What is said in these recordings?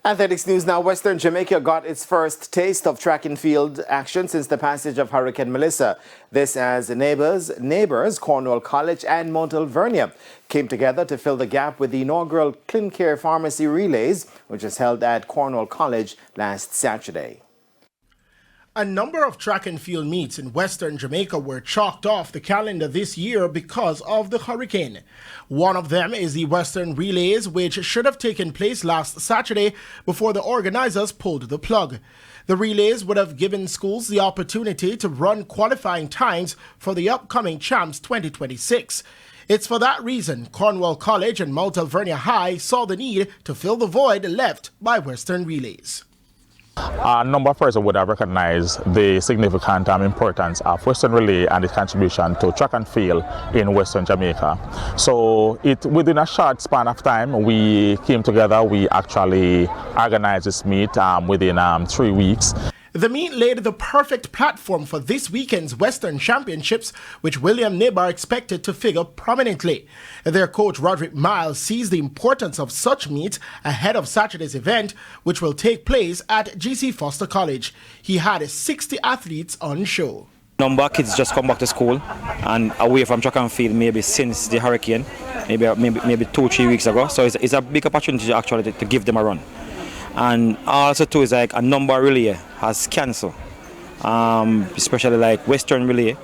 Athletics news now. Western Jamaica got its first taste of track and field action since the passage of Hurricane Melissa. This as neighbors Cornwall College and Mount Alvernia came together to fill the gap with the inaugural Clean Care Pharmacy Relays, which was held at Cornwall College last Saturday. A number of track and field meets in Western Jamaica were chalked off the calendar this year because of the hurricane. One of them is the Western Relays, which should have taken place last Saturday before the organizers pulled the plug. The relays would have given schools the opportunity to run qualifying times for the upcoming Champs 2026. It's for that reason Cornwall College and Mount Alvernia High saw the need to fill the void left by Western Relays. A number of persons would have recognized the significant importance of Western Relay and its contribution to track and field in Western Jamaica. So within a short span of time, we came together. We actually organized this meet within 3 weeks. The meet laid the perfect platform for this weekend's Western Championships, which William Knibb are expected to figure prominently. Their coach Roderick Miles sees the importance of such meets ahead of Saturday's event, which will take place at G.C. Foster College. He had 60 athletes on show. Number of kids just come back to school and away from track and field maybe since the hurricane, maybe 2-3 weeks ago. So it's a big opportunity actually to give them a run. And also too is like a number relay has cancelled, especially like Western Relay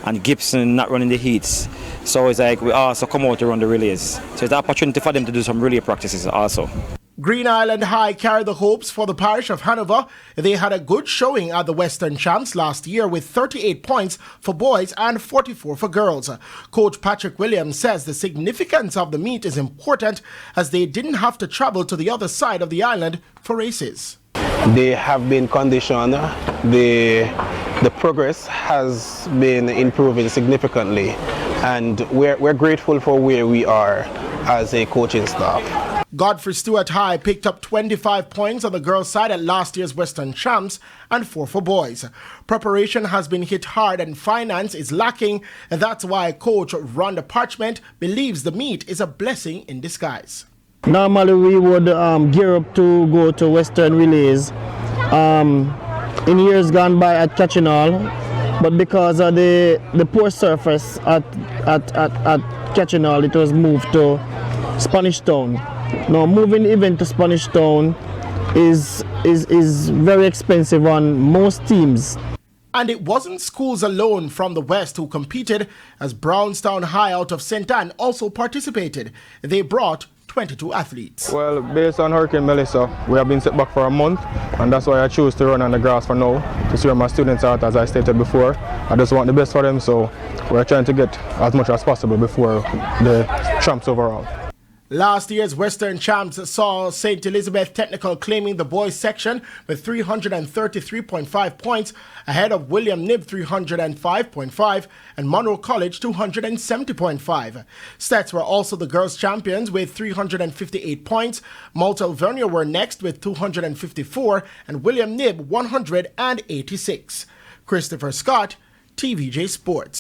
and Gibson not running the heats. So it's like we also come out to run the relays. So it's an opportunity for them to do some relay practices also. Green Island High carried the hopes for the parish of Hanover. They had a good showing at the Western Champs last year with 38 points for boys and 44 for girls. Coach Patrick Williams says the significance of the meet is important as they didn't have to travel to the other side of the island for races. They have been conditioned. The progress has been improving significantly, and we're grateful for where we are as a coaching staff. Godfrey Stewart High picked up 25 points on the girls' side at last year's Western Champs and 4 for boys. Preparation has been hit hard and finance is lacking, and that's why coach Rhonda Parchment believes the meet is a blessing in disguise. Normally we would gear up to go to Western Relays in years gone by at Catchinall, but because of the poor surface at Catchinall, it was moved to Spanish Town. Now moving the event to Spanish Town is very expensive on most teams. And it wasn't schools alone from the West who competed, as Brownstown High out of St. Anne also participated. They brought 22 athletes. Well, based on Hurricane Melissa, we have been set back for a month, and that's why I choose to run on the grass for now, to see where my students are at, as I stated before. I just want the best for them, so we're trying to get as much as possible before the Champs overall. Last year's Western Champs saw St. Elizabeth Technical claiming the boys section with 333.5 points ahead of William Knibb 305.5 and Monroe College 270.5. Stats were also the girls champions with 358 points. Mount Alvernia were next with 254 and William Knibb 186. Christopher Scott, TVJ Sports.